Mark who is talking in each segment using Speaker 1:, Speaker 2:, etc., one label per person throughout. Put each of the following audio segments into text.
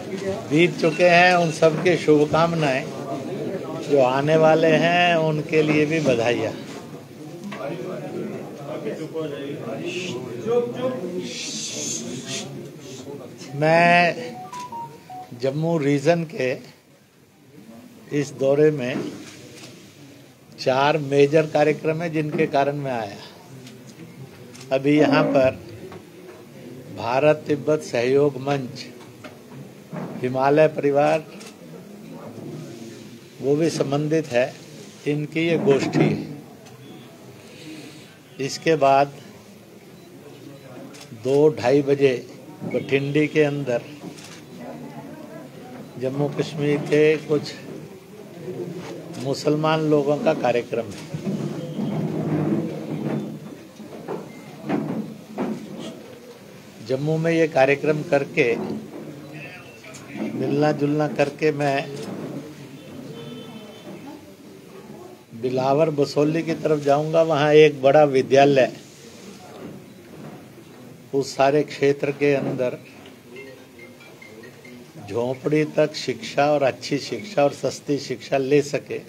Speaker 1: बीत चुके हैं उन सब की शुभकामनाएं, जो आने वाले हैं उनके लिए भी बधाइयाँ। मैं जम्मू रीजन के इस दौरे में 4 मेजर कार्यक्रम है जिनके कारण मैं आया। अभी यहाँ पर भारत तिब्बत सहयोग मंच, हिमालय परिवार वो भी संबंधित है, इनकी ये गोष्ठी है। इसके बाद 2-2:30 बजे बठिंडी के अंदर जम्मू कश्मीर के कुछ मुसलमान लोगों का कार्यक्रम है। जम्मू में ये कार्यक्रम करके मिलना जुलना करके मैं बिलावर बसोली की तरफ जाऊंगा। वहाँ एक बड़ा विद्यालय उस सारे क्षेत्र के अंदर झोंपड़ी तक शिक्षा और अच्छी शिक्षा और सस्ती शिक्षा ले सके,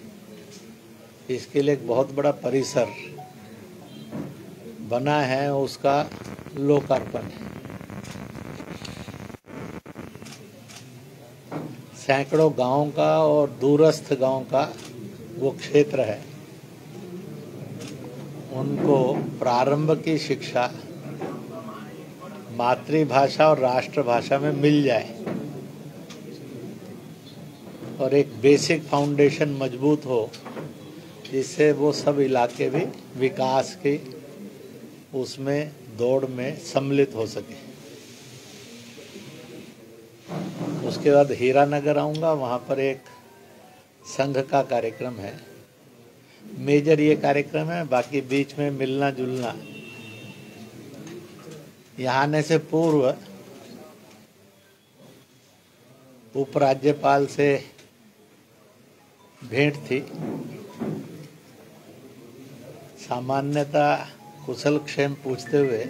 Speaker 1: इसके लिए एक बहुत बड़ा परिसर बना है, उसका लोकार्पण है। सैकड़ों गांव का और दूरस्थ गांव का वो क्षेत्र है, उनको प्रारंभ की शिक्षा मातृभाषा और राष्ट्रभाषा में मिल जाए और एक बेसिक फाउंडेशन मजबूत हो, जिससे वो सब इलाके भी विकास की उसमें दौड़ में सम्मिलित हो सके। उसके बाद हीरानगर आऊँगा, वहाँ पर एक संघ का कार्यक्रम है। मेजर ये कार्यक्रम है, बाकी बीच में मिलना जुलना। यहाँ आने से पूर्व उपराज्यपाल से भेंट थी। सामान्यता कुशल क्षेम पूछते हुए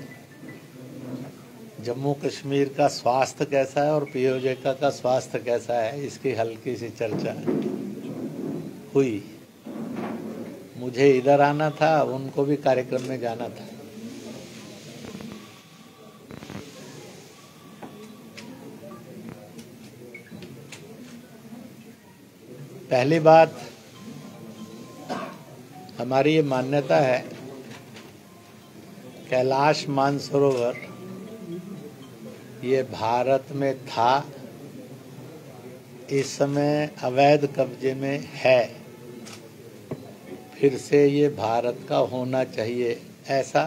Speaker 1: जम्मू कश्मीर का स्वास्थ्य कैसा है और पीओजेका का स्वास्थ्य कैसा है, इसकी हल्की सी चर्चा हुई। मुझे इधर आना था, उनको भी कार्यक्रम में जाना था। पहली बात, हमारी ये मान्यता है कैलाश मानसरोवर ये भारत में था, इस समय अवैध कब्जे में है, फिर से ये भारत का होना चाहिए, ऐसा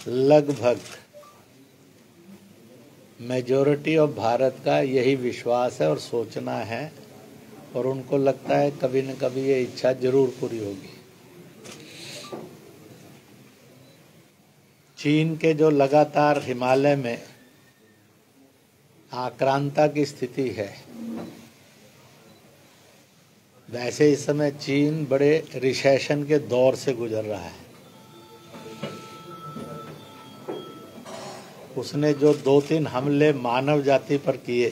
Speaker 1: लगभग मेजॉरिटी ऑफ भारत का यही विश्वास है और सोचना है, और उनको लगता है कभी न कभी ये इच्छा जरूर पूरी होगी। चीन के जो लगातार हिमालय में आक्रांता की स्थिति है, वैसे इस समय चीन बड़े रिसेशन के दौर से गुजर रहा है। उसने जो 2-3 हमले मानव जाति पर किए,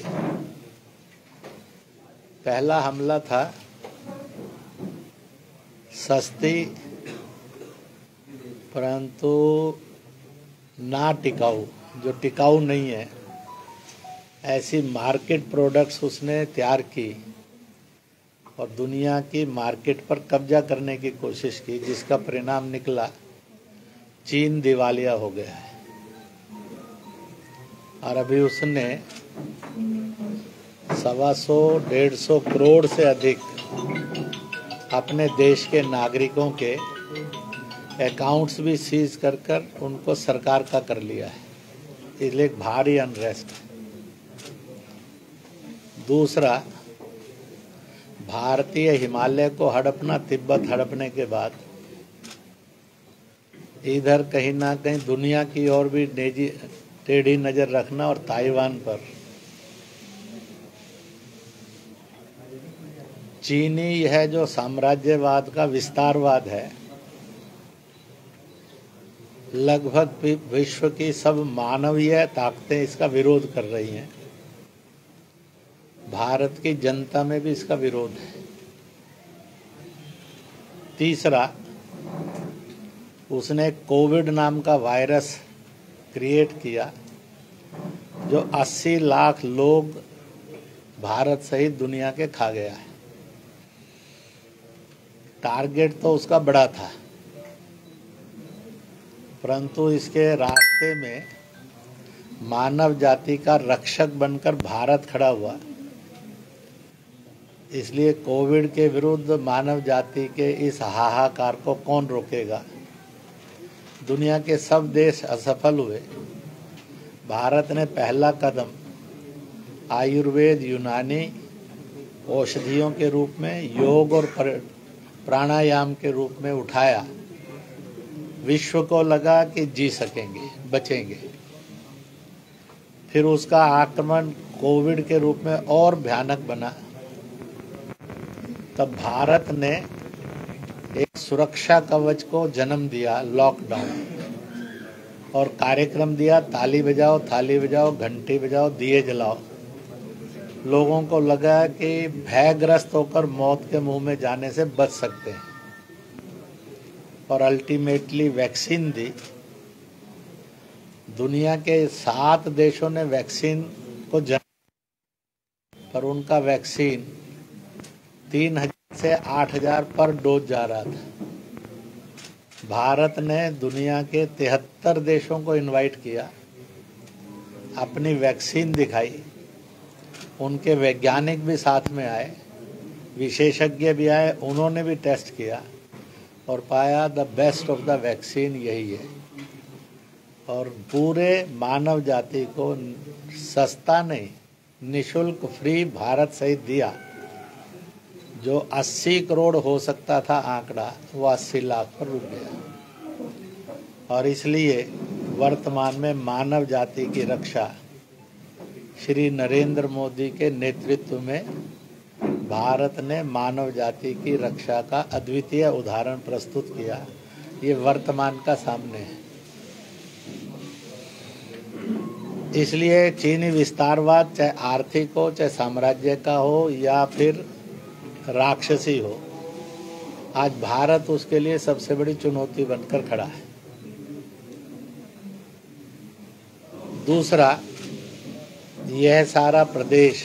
Speaker 1: पहला हमला था सस्ती परंतु ना टिकाऊ, जो टिकाऊ नहीं है, ऐसी मार्केट प्रोडक्ट्स उसने तैयार की और दुनिया की मार्केट पर कब्जा करने की कोशिश की, जिसका परिणाम निकला चीन दिवालिया हो गया है। और अभी उसने 125-150 करोड़ से अधिक अपने देश के नागरिकों के अकाउंट्स भी सीज कर उनको सरकार का कर लिया है, इसलिए एक भारी अनरेस्ट है। दूसरा, भारतीय हिमालय को हड़पना, तिब्बत हड़पने के बाद इधर कहीं ना कहीं दुनिया की ओर भी टेढ़ी नजर रखना, और ताइवान पर चीनी यह जो साम्राज्यवाद का विस्तारवाद है, लगभग विश्व की सब मानवीय ताकतें इसका विरोध कर रही हैं। भारत की जनता में भी इसका विरोध है। तीसरा, उसने कोविड नाम का वायरस क्रिएट किया जो 80 लाख लोग भारत सहित दुनिया के खा गया है। टारगेट तो उसका बड़ा था, परंतु इसके रास्ते में मानव जाति का रक्षक बनकर भारत खड़ा हुआ। इसलिए कोविड के विरुद्ध मानव जाति के इस हाहाकार को कौन रोकेगा। दुनिया के सब देश असफल हुए। भारत ने पहला कदम आयुर्वेद, यूनानी औषधियों के रूप में, योग और प्राणायाम के रूप में उठाया। विश्व को लगा कि जी सकेंगे, बचेंगे। फिर उसका आक्रमण कोविड के रूप में और भयानक बना। तब भारत ने एक सुरक्षा कवच को जन्म दिया, लॉकडाउन, और कार्यक्रम दिया, ताली बजाओ, थाली बजाओ, घंटी बजाओ, दिए जलाओ। लोगों को लगा कि भयग्रस्त होकर मौत के मुंह में जाने से बच सकते हैं, और अल्टीमेटली वैक्सीन दी। दुनिया के 7 देशों ने वैक्सीन को पर उनका वैक्सीन 3000 से 8000 पर डोज जा रहा था। भारत ने दुनिया के 73 देशों को इनवाइट किया, अपनी वैक्सीन दिखाई। उनके वैज्ञानिक भी साथ में आए, विशेषज्ञ भी आए, उन्होंने भी टेस्ट किया और पाया the best of the vaccine यही है। और पूरे मानव जाति को सस्ता नहीं, निशुल्क, फ्री भारत सहित दिया। जो 80 करोड़ हो सकता था आंकड़ा, वो 80 लाख पर रुक गया। और इसलिए वर्तमान में मानव जाति की रक्षा श्री नरेंद्र मोदी के नेतृत्व में भारत ने मानव जाति की रक्षा का अद्वितीय उदाहरण प्रस्तुत किया। ये वर्तमान का सामने है। इसलिए चीनी विस्तारवाद, चाहे आर्थिक हो, चाहे साम्राज्य का हो, या फिर राक्षसी हो, आज भारत उसके लिए सबसे बड़ी चुनौती बनकर खड़ा है। दूसरा, यह सारा प्रदेश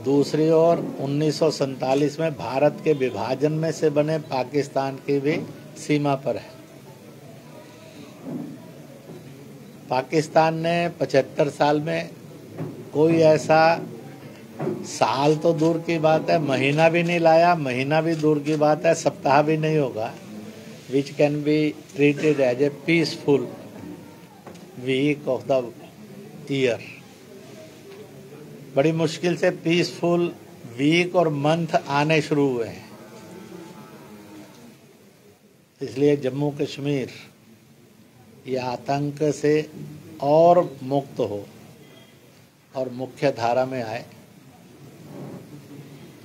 Speaker 1: दूसरी ओर 1947 में भारत के विभाजन में से बने पाकिस्तान की भी सीमा पर है। पाकिस्तान ने 75 साल में कोई ऐसा, साल तो दूर की बात है, महीना भी नहीं लाया, महीना भी दूर की बात है, सप्ताह भी नहीं होगा, which can be treated as a peaceful week of the year. बड़ी मुश्किल से पीसफुल वीक और मंथ आने शुरू हुए हैं। इसलिए जम्मू कश्मीर ये आतंक से और मुक्त हो और मुख्य धारा में आए।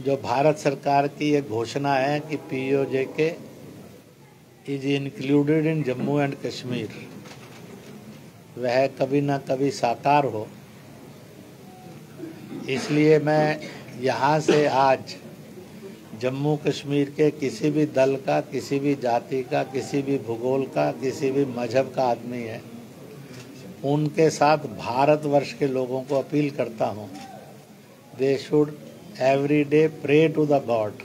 Speaker 1: जो भारत सरकार की ये घोषणा है कि POJK is included in Jammu and Kashmir, वह कभी ना कभी साकार हो। इसलिए मैं यहाँ से आज जम्मू कश्मीर के किसी भी दल का, किसी भी जाति का, किसी भी भूगोल का, किसी भी मजहब का आदमी है, उनके साथ भारतवर्ष के लोगों को अपील करता हूँ, they should every day pray to the god.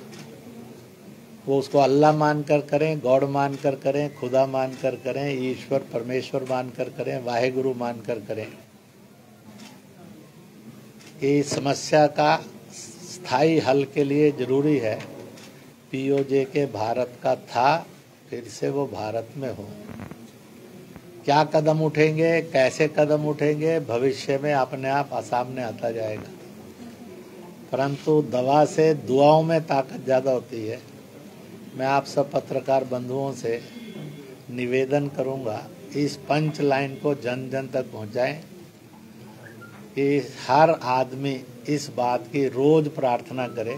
Speaker 1: वो उसको अल्लाह मानकर करें, गॉड मानकर करें, खुदा मानकर करें, ईश्वर परमेश्वर मानकर करें, वाहेगुरु मानकर करें। कि समस्या का स्थायी हल के लिए जरूरी है POJK भारत का था, फिर से वो भारत में हो। क्या कदम उठेंगे, कैसे कदम उठेंगे, भविष्य में अपने आप सामने आता जाएगा। परंतु दवा से दुआओं में ताकत ज़्यादा होती है। मैं आप सब पत्रकार बंधुओं से निवेदन करूंगा, इस पंच लाइन को जन जन तक पहुंचाएं कि हर आदमी इस बात की रोज प्रार्थना करे,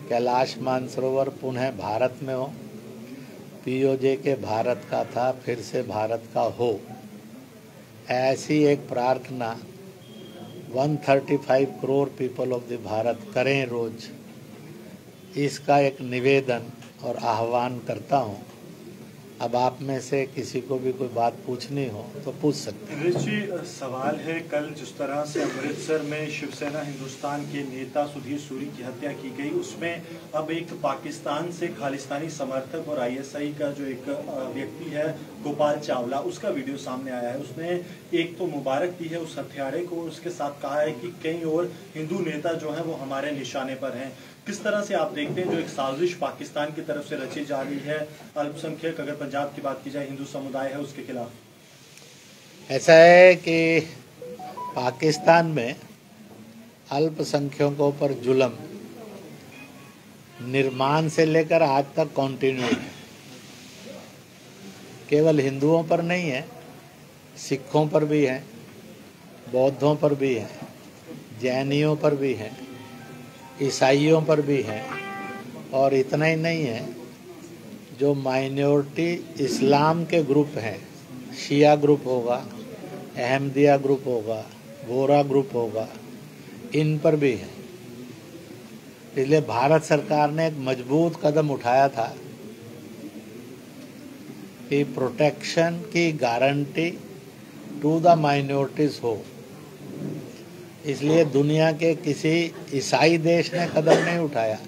Speaker 1: कैलाश मानसरोवर पुनः भारत में हो, POJK भारत का था, फिर से भारत का हो। ऐसी एक प्रार्थना 135 crore people of the Bharat करें रोज, इसका एक निवेदन और आह्वान करता हूं। अब आप में से किसी को भी कोई बात पूछनी हो तो पूछ सकते हैं।
Speaker 2: अमरीश जी, सवाल है, कल जिस तरह से अमृतसर में शिवसेना हिंदुस्तान के नेता सुधीर सूरी की हत्या की गई, उसमें अब एक पाकिस्तान से खालिस्तानी समर्थक और आईएसआई का जो एक व्यक्ति है गोपाल चावला, उसका वीडियो सामने आया है। उसने एक तो मुबारक दी है उस हत्यारे को, उसके साथ कहा है कि कई और हिंदू नेता जो हैं वो हमारे निशाने पर हैं। किस तरह से आप देखते हैं जो एक साजिश पाकिस्तान की तरफ से रची जा रही है, अल्पसंख्यक, अगर पंजाब की बात की जाए, हिंदू समुदाय है उसके खिलाफ?
Speaker 1: ऐसा है कि पाकिस्तान में अल्पसंख्यकों पर जुल्म निर्माण से लेकर आज तक कंटिन्यू है। केवल हिंदुओं पर नहीं है, सिखों पर भी है, बौद्धों पर भी है, जैनियों पर भी है, ईसाइयों पर भी है। और इतना ही नहीं है, जो माइनॉरिटी इस्लाम के ग्रुप हैं, शिया ग्रुप होगा, अहमदिया ग्रुप होगा, बोरा ग्रुप होगा, इन पर भी है। इसलिए भारत सरकार ने एक मजबूत कदम उठाया था कि प्रोटेक्शन की गारंटी टू द माइनॉरिटीज हो। इसलिए दुनिया के किसी ईसाई देश ने कदम नहीं उठाया।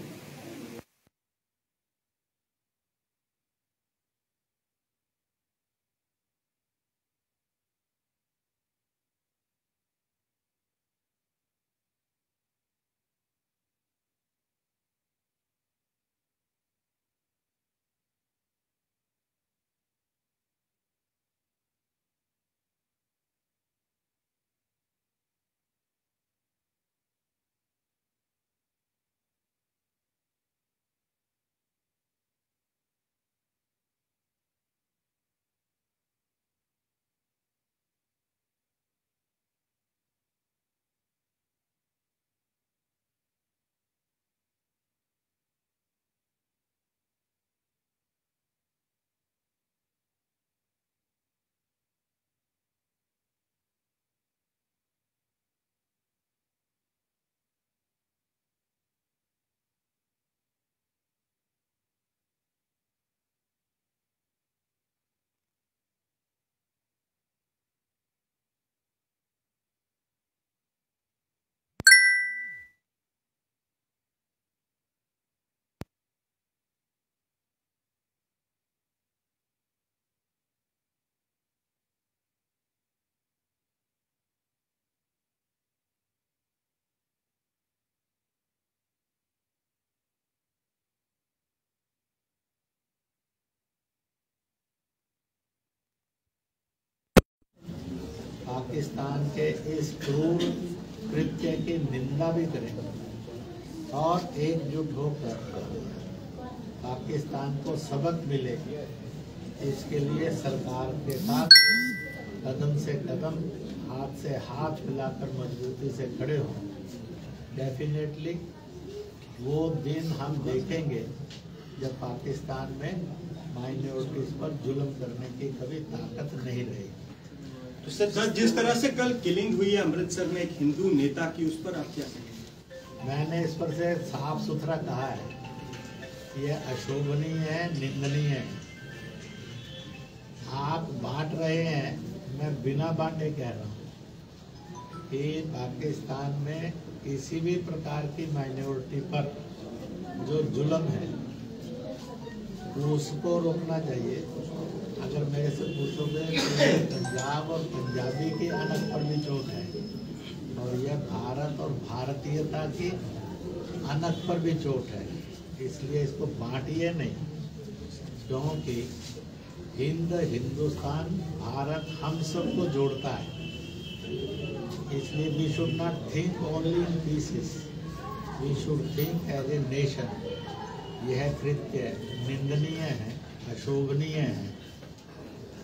Speaker 1: पाकिस्तान के इस क्रूर कृत्य की निंदा भी करें और एकजुट होकर पाकिस्तान को सबक मिले, इसके लिए सरकार के साथ कदम से कदम, हाथ से हाथ मिलाकर मजबूती से खड़े हों। डेफिनेटली वो दिन हम देखेंगे जब पाकिस्तान में माइनॉरिटीज पर जुल्म करने की कभी ताकत नहीं रहेगी।
Speaker 3: तो सर, जिस तरह से कल किलिंग हुई है अमृतसर में एक हिंदू नेता की, उस पर आप क्या कहेंगे?
Speaker 1: मैंने इस पर से साफ सुथरा कहा है, यह अशोभनीय है, निंदनीय है। आप बांट रहे हैं, मैं बिना बांटे कह रहा हूँ कि पाकिस्तान में किसी भी प्रकार की माइनॉरिटी पर जो जुल्म है उसको रोकना चाहिए। अगर मेरे से पूछोगे तो पंजाब और पंजाबी की अनक पर भी चोट है, और यह भारत और भारतीयता की अनक पर भी चोट है। इसलिए इसको बांटिए नहीं, क्योंकि हिंद, हिंदुस्तान, भारत हम सबको जोड़ता है। इसलिए we should not think only in pieces, we should think as a nation. यह कृत्य निंदनीय है, अशोभनीय है,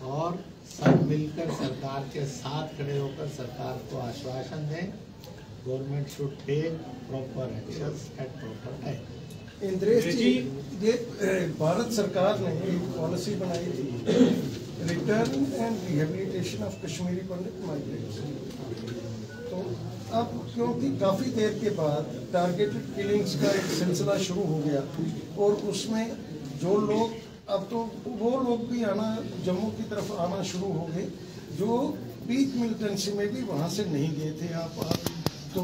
Speaker 1: और सब मिलकर सरकार के साथ खड़े होकर सरकार को आश्वासन दें, government should take proper actions at proper time.
Speaker 4: Indresh ji, ये भारत सरकार ने एक पॉलिसी बनाई थी, return and rehabilitation of Kashmiri Pandit migrates. तो अब क्योंकि काफ़ी देर के बाद टारगेटेड किलिंग्स का एक सिलसिला शुरू हो गया और उसमें जो लोग अब तो वो लोग भी आना जम्मू की तरफ आना शुरू हो गए जो पीक मिलिटेंसी में भी वहाँ से नहीं गए थे। आप तो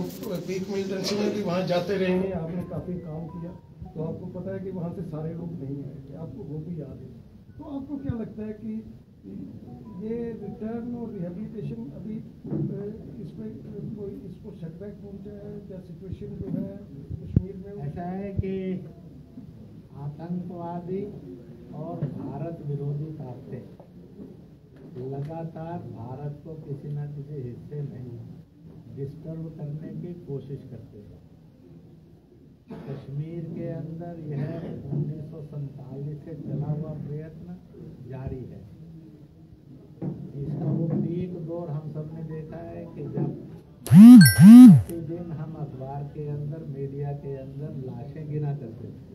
Speaker 4: पीक मिलिटेंसी में भी वहाँ जाते रहे हैं, आपने काफ़ी काम किया, तो आपको पता है कि वहाँ से सारे लोग नहीं आए थे, आपको वो भी याद है। तो आपको क्या लगता है कि ये रिटर्न और रिहेबिलिटेशन अभी इसमें कोई इसको सेटबैक पहुंचा है क्या? सिचुएशन जो है कश्मीर में
Speaker 1: ऐसा है कि आतंकवादी और भारत विरोधी ताकतें लगातार भारत को किसी न किसी हिस्से में डिस्टर्ब करने की कोशिश करते हैं। कश्मीर के अंदर यह 1947 से चला हुआ प्रयत्न जारी है। इसका वो पीक दौर हम सब ने देखा है कि जब प्रतिदिन हम अखबार के अंदर, मीडिया के अंदर लाशें गिना करते थे।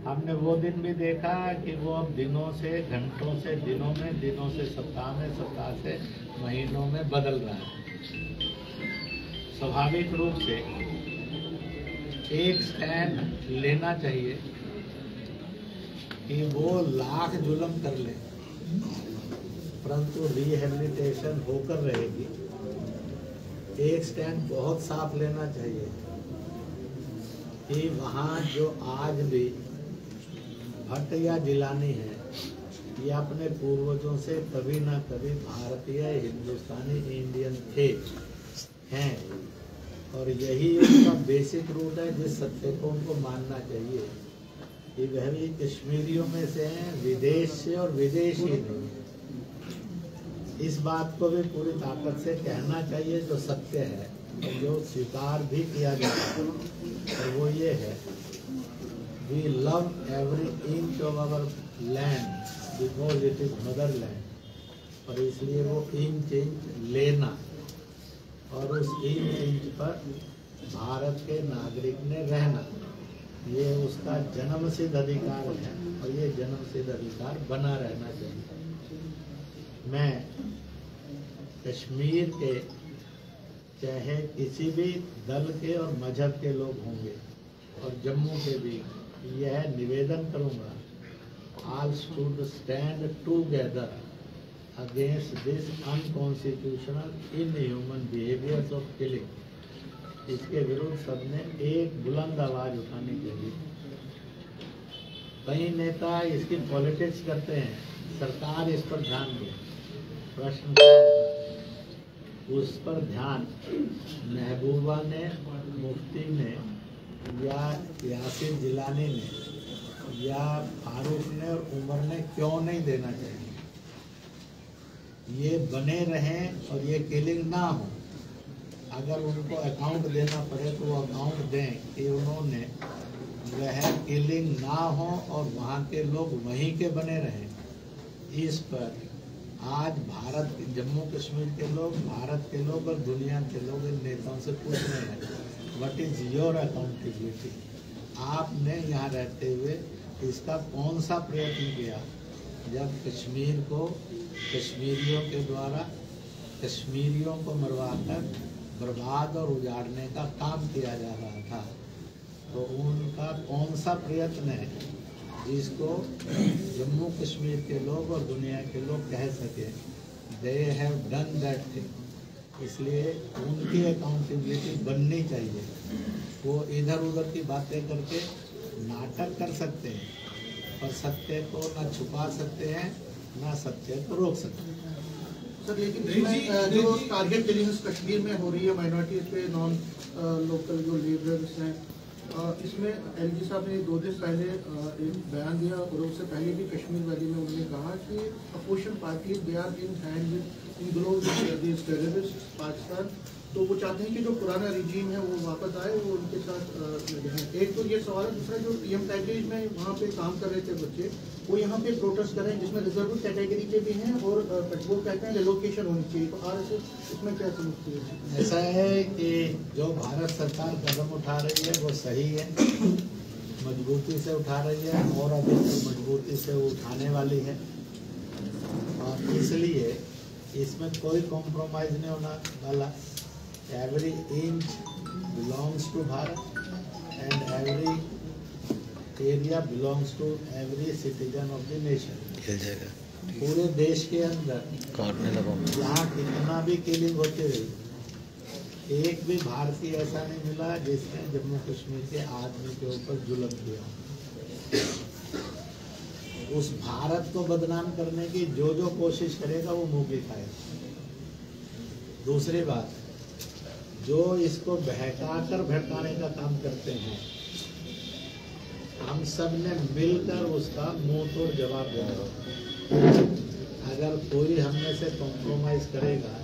Speaker 1: हमने वो दिन भी देखा कि वो अब दिनों से घंटों से दिनों में, दिनों से सप्ताह में, सप्ताह से महीनों में बदल रहा है। स्वाभाविक रूप से एक स्टैंड लेना चाहिए कि वो लाख जुल्म कर ले परंतु रिहेबिलिटेशन होकर रहेगी। एक स्टैंड बहुत साफ लेना चाहिए कि वहाँ जो आज भी भट्ट या जिलानी है, ये अपने पूर्वजों से कभी ना कभी भारतीय, हिंदुस्तानी, इंडियन हैं और यही उनका बेसिक रूट है जिस सत्य को उनको मानना चाहिए कि वह भी कश्मीरियों में से हैं, विदेश से और विदेशी नहीं है। इस बात को भी पूरी ताकत से कहना चाहिए जो सत्य है और जो स्वीकार भी किया जाता है, और वो ये है, we love every inch of our land because it is mother land, और इसलिए वो इंच लेना और उस इंच पर भारत के नागरिक ने रहना, ये उसका जन्मसिद्ध अधिकार है और ये जन्मसिद्ध अधिकार बना रहना चाहिए। मैं कश्मीर के चाहे किसी भी दल के और मजहब के लोग होंगे और जम्मू के भी यह निवेदन करूंगा, all should stand together against this unconstitutional inhuman behaviours of killing. इसके विरुद्ध सबने एक बुलंद आवाज उठानी चाहिए। कई नेता इसकी पॉलिटिक्स करते हैं, सरकार इस पर ध्यान दे। प्रश्न उस पर ध्यान महबूबा ने, मुफ्ती ने या यासिर जिलानी ने या फारूक ने और उमर ने क्यों नहीं देना चाहिए? ये बने रहें और ये किलिंग ना हो। अगर उनको अकाउंट देना पड़े तो वो अकाउंट दें कि उन्होंने वह किलिंग ना हो और वहाँ के लोग वहीं के बने रहें। इस पर आज भारत, जम्मू कश्मीर के लोग, भारत के लोग और दुनिया के लोग इन नेताओं से पूछ रहे हैं, व्हाट इज योर अकाउंटेबिलिटी? आपने यहाँ रहते हुए इसका कौन सा प्रयत्न किया जब कश्मीर को कश्मीरियों के द्वारा कश्मीरियों को मरवाकर बर्बाद और उजाड़ने का काम किया जा रहा था? तो उनका कौन सा प्रयत्न है जिसको जम्मू कश्मीर के लोग और दुनिया के लोग कह सके they have done that thing? इसलिए उनकी अकाउंटेबिलिटी बननी चाहिए। वो इधर उधर की बातें करके नाटक कर सकते हैं पर सत्य को न छुपा सकते हैं न सत्य को रोक सकते हैं।
Speaker 5: सर, लेकिन इसमें जो टारगेट किलिंग्स कश्मीर में हो रही है माइनॉरिटी पे, नॉन लोकल जो लीडर्स हैं, इसमें एलजी साहब ने 2 दिन पहले एक बयान दिया और उससे पहले भी कश्मीर वैली में उन्होंने कहा कि opposition party they are in hand with in terrorist Pakistan. तो वो चाहते हैं कि जो पुराना रिजीम है वो वापस आए, वो उनके साथ रहें। एक तो ये सवाल है। दूसरा, जो पीएम पैकेज में वहाँ पे काम कर रहे थे बच्चे, वो यहाँ पे प्रोटेस्ट कर रहे हैं जिसमें रिजर्व कैटेगरी के भी हैं और वो कहते हैं रिलोकेशन होनी चाहिए। तो आरएसएस इसमें क्या समझती है?
Speaker 1: ऐसा है कि जो भारत सरकार कदम उठा रही है वो सही है, मजबूती से उठा रही है और अभी मजबूती से उठाने वाली है, और इसलिए इसमें कोई कॉम्प्रोमाइज नहीं होना वाला। every inch belongs to Bharat and every area belongs to every citizen of the nation. पूरे देश के अंदर यहाँ कितना भी किलिंग होती रही, एक भी भारतीय ऐसा नहीं मिला जिसने जम्मू कश्मीर के आदमी के ऊपर जुल्म किया। उस भारत को बदनाम करने की जो जो कोशिश करेगा वो मुंह की खाएगा। दूसरी बात, जो इसको बहकाकर भड़काने का काम करते हैं, हम सब ने मिलकर उसका मुंह तोड़ जवाब देना होगा। अगर कोई हम में से कॉम्प्रोमाइज करेगा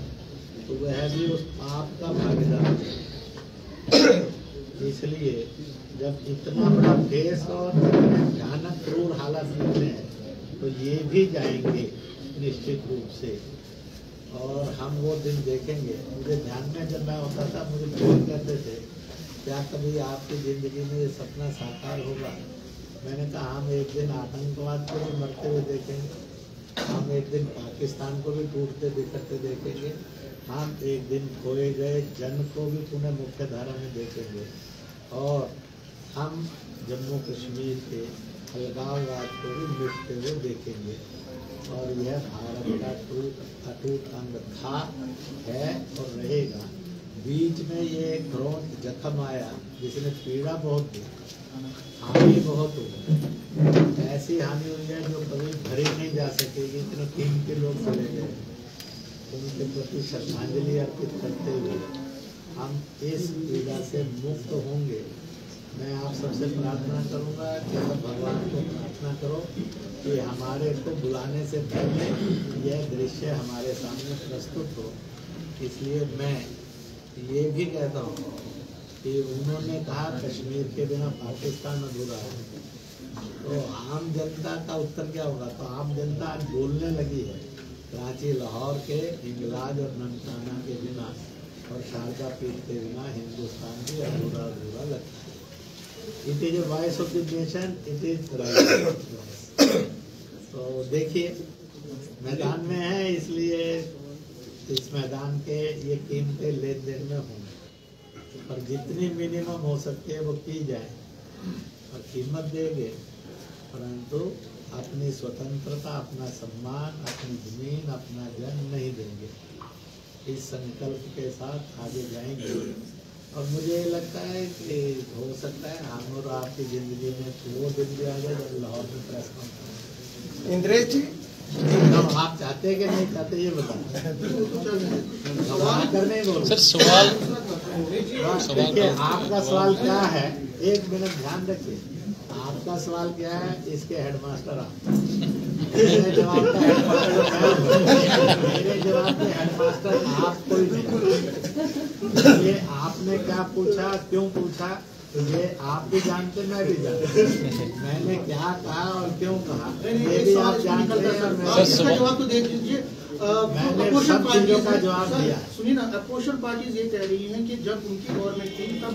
Speaker 1: तो वह भी उस पाप का भागीदार है। इसलिए जब इतना बड़ा केस और भयानक क्रूर हालात निकले हैं तो ये भी जाएंगे निश्चित रूप से, और हम वो दिन देखेंगे। मुझे ध्यान में जब मैं होता था, मुझे फोन करते थे, क्या कभी आपकी जिंदगी में ये सपना साकार होगा? मैंने कहा हम एक दिन आतंकवाद को भी मरते हुए देखेंगे, हम एक दिन पाकिस्तान को भी टूटते बिखरते देखेंगे, हम एक दिन खोए गए जन को भी पुनः मुख्य धारा में देखेंगे, और हम जम्मू कश्मीर के अलगाववाद को भी मिटते हुए देखेंगे। और यह भारत का अटूट अंग था, है और रहेगा। बीच में ये क्रोध जख्म आया जिसने पीड़ा बहुत दी, हानि बहुत हुई, ऐसी हानि हुई है जो कभी भरी नहीं जा सकेगी। इतने कीमती लोग चले गए, उनके प्रति श्रद्धांजलि अर्पित करते हुए हम इस पीड़ा से मुक्त होंगे। मैं आप सबसे प्रार्थना करूंगा कि सब भगवान को प्रार्थना करो कि हमारे को बुलाने से पहले यह दृश्य हमारे सामने प्रस्तुत हो। इसलिए मैं ये भी कहता हूँ कि उन्होंने कहा कश्मीर के बिना पाकिस्तान अधूरा है, तो आम जनता का उत्तर क्या होगा? तो आम जनता आज बोलने लगी है, कराची लाहौर के हिंगलाज और ननकाना के बिना और शारदा पीठ के बिना हिंदुस्तान भी अधूरा अधूरा लगता है। It is a voice of the nation, it is right. तो देखिए मैदान में है, इसलिए इस मैदान के ये कीमतें लेन देन में होंगे, पर जितनी मिनिमम हो सकती है वो की जाए और कीमत देंगे, परंतु अपनी स्वतंत्रता, अपना सम्मान, अपनी जमीन, अपना जन नहीं देंगे। इस संकल्प के साथ आगे जाएंगे। और मुझे लगता है कि हो सकता है हम और आपकी जिंदगी में वो दिन भी आ जाए जब लाहौर में प्रेस कॉन्फ्रेंस।
Speaker 4: इंद्रेश जी,
Speaker 1: आप चाहते हैं कि नहीं चाहते ये बताएं। करने बोलो
Speaker 6: सर सवाल
Speaker 1: देखिए, आपका सवाल क्या है? एक मिनट ध्यान रखिए, आपका सवाल क्या है? इसके हेडमास्टर आप, मेरे जवाब का हेडमास्टर आप कोई नहीं। ये आपने क्या पूछा, क्यों पूछा, ये आप भी जानते, मैं भी जानता। मैंने क्या कहा और क्यों कहा ये भी आप जानते हैं।
Speaker 5: जवाब तो देख लीजिए।
Speaker 1: मैंने सब चीजों का जवाब दिया।
Speaker 5: सुनिए ना, अपोजिशन पार्टीज ये कह रही हैं कि जब उनकी गवर्नमेंट थी तब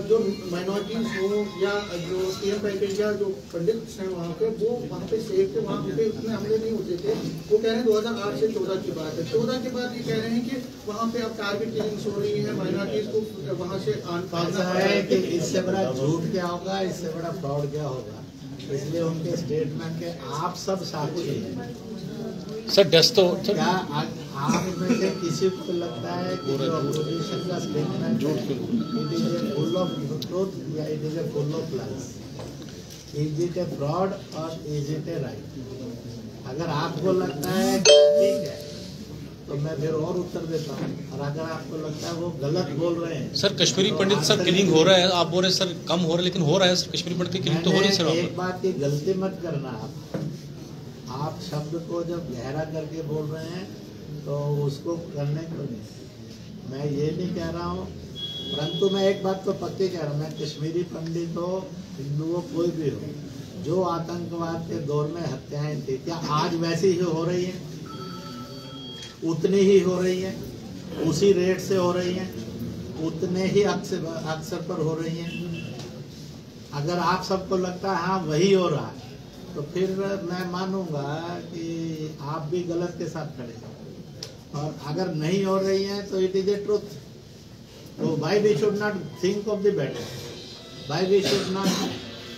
Speaker 5: जो माइनॉरिटीज हो या जो सीएम पैकेज या जो पंडित हैं वहाँ पे, वो वहाँ पे सेफ थे, वहाँ पे इतने हमले नहीं होते थे। वो कह रहे हैं 2008 से 14 की बात है। 14 के बाद ये कह रहे हैं कि वहाँ पे अब टारगेट किलिंग्स हो रही है, माइनॉरिटीज को वहाँ से
Speaker 1: आना है कि इससे बड़ा झूठ क्या होगा, इससे बड़ा फ्रॉड क्या होगा। इसलिए उनके स्टेटमेंट के आप सब साक्षी हैं।
Speaker 6: सर डस तो
Speaker 1: क्या आप में से किसी को लगता है कि जो अपोजिशन का statement it is a full of truth या it is a full of lies? Is it a fraud और इज इट ए राइट? अगर आपको लगता है ठीक है तो मैं फिर और उत्तर देता हूँ, और अगर आपको लगता है वो गलत बोल रहे हैं।
Speaker 6: सर कश्मीरी पंडित सर किलिंग हो रहा है, आप बोल रहे हैं सर कम हो रहा है, लेकिन हो रहा है सर कश्मीरी पंडित की किलिंग तो हो रही है सर।
Speaker 1: एक बात की गलती मत करना, आप शब्द को जब गहरा करके बोल रहे हैं तो उसको करने को नहीं। मैं ये नहीं कह रहा हूँ, परंतु मैं एक बात तो पक्की कह रहा हूँ, मैं कश्मीरी पंडित हो, हिंदू हो, कोई भी हो, जो आतंकवाद के दौर में हत्याएं थी क्या आज वैसी ही हो रही है? उतनी ही हो रही है, उसी रेट से हो रही है, उतने ही अक्सर पर हो रही है। अगर आप सबको लगता है हाँ वही हो रहा है, तो फिर मैं मानूंगा कि आप भी गलत के साथ खड़े हैं। और अगर नहीं हो रही है तो इट इज ए ट्रुथ, तो why we should not think of the better? Why we should not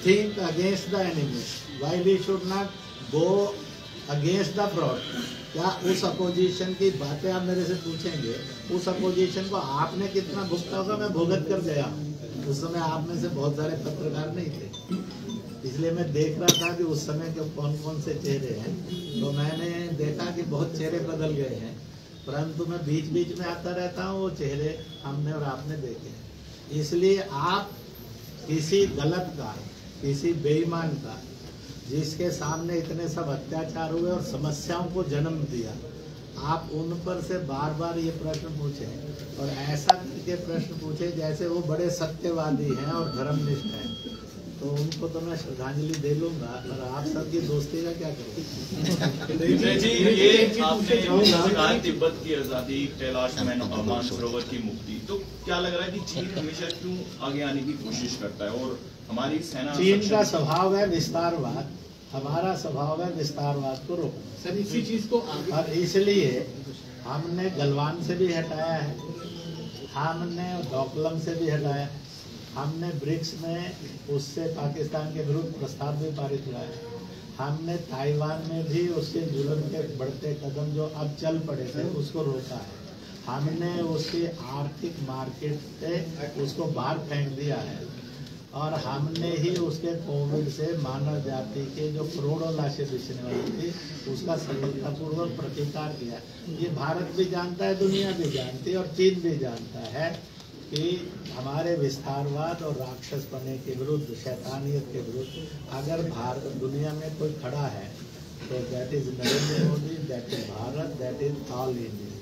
Speaker 1: think against the enemies? Why we should not go against the fraud? क्या उस अपोजिशन की बातें आप मेरे से पूछेंगे, उस अपोजिशन को आपने कितना भुगता होगा? मैं भुगत कर गया। उस समय आप में से बहुत सारे पत्रकार नहीं थे, इसलिए मैं देख रहा था कि उस समय के कौन कौन से चेहरे हैं। तो मैंने देखा कि बहुत चेहरे बदल गए हैं, परंतु मैं बीच बीच में आता रहता हूँ, वो चेहरे हमने और आपने देखे। इसलिए आप किसी गलत का, किसी बेईमान का, जिसके सामने इतने सब अत्याचार हुए और समस्याओं को जन्म दिया, आप उन पर से बार बार ये प्रश्न पूछें और ऐसा करके प्रश्न पूछें जैसे वो बड़े सत्यवादी हैं और धर्मनिष्ठ हैं। तो उनको तो मैं श्रद्धांजलि दे लूंगा, पर आप सबकी दोस्ती का क्या करूँ?
Speaker 7: जी, ये आपने कहा तिब्बत की आजादी, कैलाश मानसरोवर की मुक्ति, तो क्या लग रहा है कि चीन हमेशा क्यों आगे आने की कोशिश करता है? और हमारी सेना,
Speaker 1: चीन का स्वभाव है विस्तारवाद, हमारा स्वभाव है विस्तारवाद को रोकना।
Speaker 5: सर इसी चीज को आगे,
Speaker 1: और इसलिए हमने गलवान से भी हटाया है, हमने डोकलम से भी हटाया, हमने ब्रिक्स में उससे पाकिस्तान के विरुद्ध प्रस्ताव भी पारित हुआ है, हमने ताइवान में भी उसके जुल्म के बढ़ते कदम जो अब चल पड़े थे उसको रोका है, हमने उसकी आर्थिक मार्केट से उसको बाहर फेंक दिया है, और हमने ही उसके कोविड से मानव जाति के जो करोड़ों लाशें बिछने वाली थी उसका सफलतापूर्वक प्रतिकार किया। ये भारत भी जानता है, दुनिया भी जानती है और चीन भी जानता है कि हमारे विस्तारवाद और राक्षसपने के विरुद्ध, शैतानियत के विरुद्ध अगर भारत दुनिया में कोई खड़ा है तो that is Narendra Modi, that is Bharat, that is all Indians.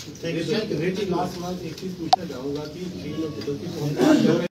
Speaker 3: Last एक चीज पूछना चाहूंगा कि